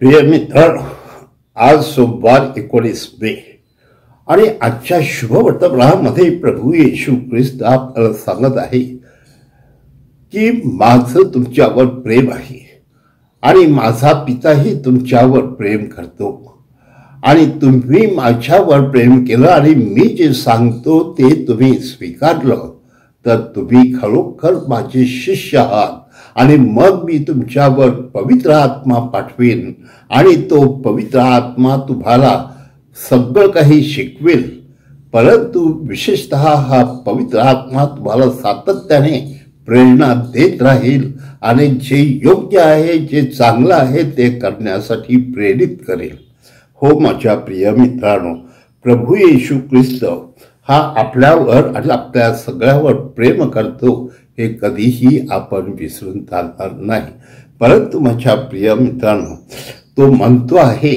प्रिय मित्र, आज सोमवार 19 मे आणि आजच्या शुभ वर्तमानामध्ये प्रभू येशू ख्रिस्त आपल्याला सांगत आहे की माझं तुमच्यावर प्रेम आहे आणि माझा पिताही तुमच्यावर प्रेम करतो आणि तुम्ही माझ्यावर प्रेम केलं आणि मी जे सांगतो ते तुम्ही स्वीकारलं तर तुम्ही खरोखर माझे शिष्य आहात आणि मग मी तुमच्यावर पवित्र आत्मा पाठवेन आणि तो पवित्र आत्मा तुम्हाला सगळं काही शिकवेल। परंतु विशेषतः हा पवित्र आत्मा तुम्हाला सातत्याने प्रेरणा देत राहील आणि जे योग्य आहे जे चांगलं आहे ते करण्यासाठी प्रेरित करेल। हो माझ्या प्रिय मित्रांनो, प्रभू येशू ख्रिस्त हा आपल्यावर आणि आपल्या सगळ्यावर प्रेम करतो हे कधीही आपण विसरून चालणार नाही। परंतु माझ्या प्रिय मित्रांनो, तो म्हणतो आहे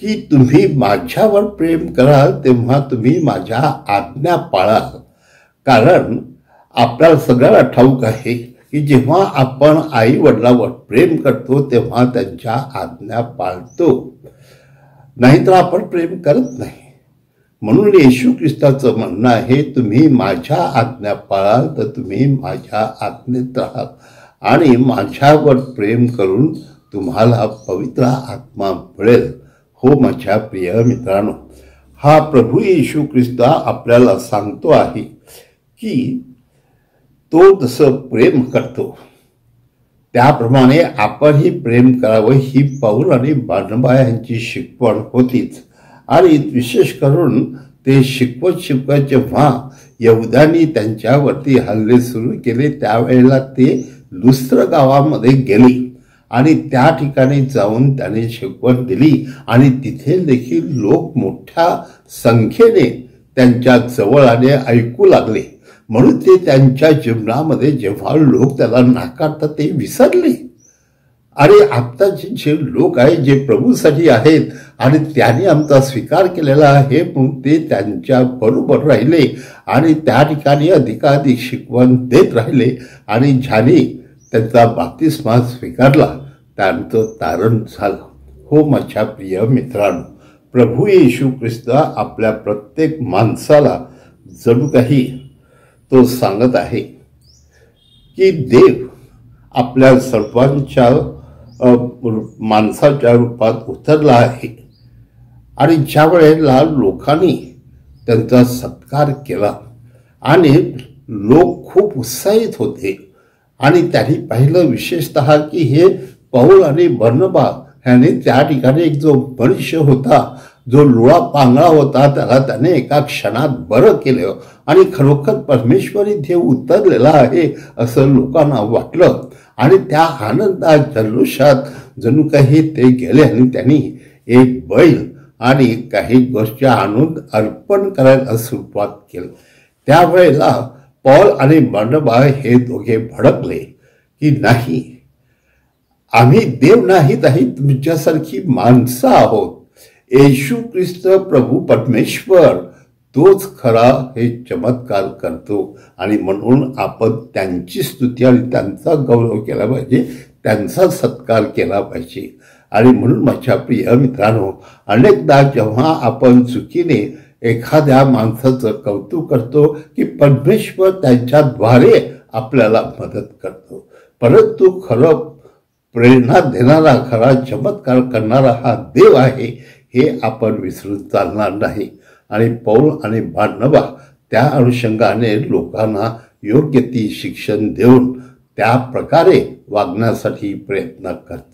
की तुम्ही माझ्यावर प्रेम कराल तेव्हा तुम्ही माझ्या आज्ञा पाळाल। कारण आपल्याला सगळ्याला ठाऊक आहे की जेव्हा आपण आई वडिलांवर प्रेम करतो तेव्हा त्यांच्या आज्ञा पाळतो, नाहीतर आपण प्रेम करत नाही। म्हणून येशू ख्रिस्ताचं म्हणणं आहे तुम्ही माझ्या आज्ञा पाळाल तर तुम्ही माझ्या आज्ञेत राहाल आणि माझ्यावर प्रेम करून तुम्हाला पवित्र आत्मा मिळेल। हो माझ्या प्रिय मित्रांनो, हा प्रभू येशू ख्रिस्त आपल्याला सांगतो आहे की तो जसं प्रेम करतो त्याप्रमाणे आपणही प्रेम करावं ही पौल आणि बार्नबा यांची शिकवण होतीच। आणि विशेष करून ते शिकवत जेव्हा यहुद्यांनी त्यांच्यावरती हल्ले सुरू केले त्यावेळेला ते लुस्त्र गावामध्ये गेले आणि त्या ठिकाणी जाऊन त्याने शिकवण दिली आणि तिथे देखील लोक मोठ्या संख्येने त्यांच्या जवळ आले, ऐकू लागले। म्हणून ते त्यांच्या जीवनामध्ये जेव्हा लोक त्याला नाकारतात ते विसरले आणि आत्ताचे जे लोक आहेत जे प्रभूसाठी आहेत आणि त्यांनी आमचा स्वीकार केलेला आहे म्हणून ते त्यांच्या बरोबर राहिले आणि त्या ठिकाणी अधिकाधिक शिकवण देत राहिले आणि ज्याने त्यांचा बाप्तिस्मा स्वीकारला त्यांचं तारण झालं। हो माझ्या प्रिय मित्रांनो, प्रभू येशू ख्रिस्त आपल्या प्रत्येक माणसाला जणू काही तो सांगत आहे की देव आपल्या सर्वांच्या माणसाच्या रूपात उतरला आहे आणि ज्या वेळेला लोकांनी त्यांचा सत्कार केला आणि लोक खूप उत्साहित होते आणि त्यांनी पाहिलं विशेषतः की हे पौल आणि बर्नबा ह्याने त्या ठिकाणी एक जो मनुष्य होता जो लुळा पांगळा होता त्याला त्याने एका क्षणात बरं केलं आणि खरोखर परमेश्वरी देव उतरलेला आहे असं लोकांना वाटलं आणि त्या आनंदात जल्लोषात जणू काही ते गेले आणि त्यांनी एक बैल आणि काही गोष्टी आणून अर्पण करायला सुरुवात केली। त्यावेळेला पौल आणि बर्नबा हे दोघे भडकले की नाही, आम्ही देव नाहीत, आम्ही तुमच्यासारखी माणसं आहोत। येशू ख्रिस्त प्रभू परमेश्वर तोच खरा हे चमत्कार करतो आणि म्हणून आपण त्यांची स्तुती आणि त्यांचा गौरव केला पाहिजे, त्यांचा सत्कार केला पाहिजे। आणि म्हणून माझ्या प्रिय मित्रांनो, अनेकदा जेव्हा आपण चुकीने एखाद्या माणसाचं कौतुक करतो की परमेश्वर त्यांच्याद्वारे आपल्याला मदत करतो, परंतु खरं प्रेरणा देणारा खरा चमत्कार करणारा हा देव आहे हे आपण विसरून चालणार नाही। आणि पौल आणि बार्नबा त्या अनुषंगाने लोकांना योग्य ती शिक्षण देऊन त्या प्रकारे वागण्यासाठी प्रयत्न करतात।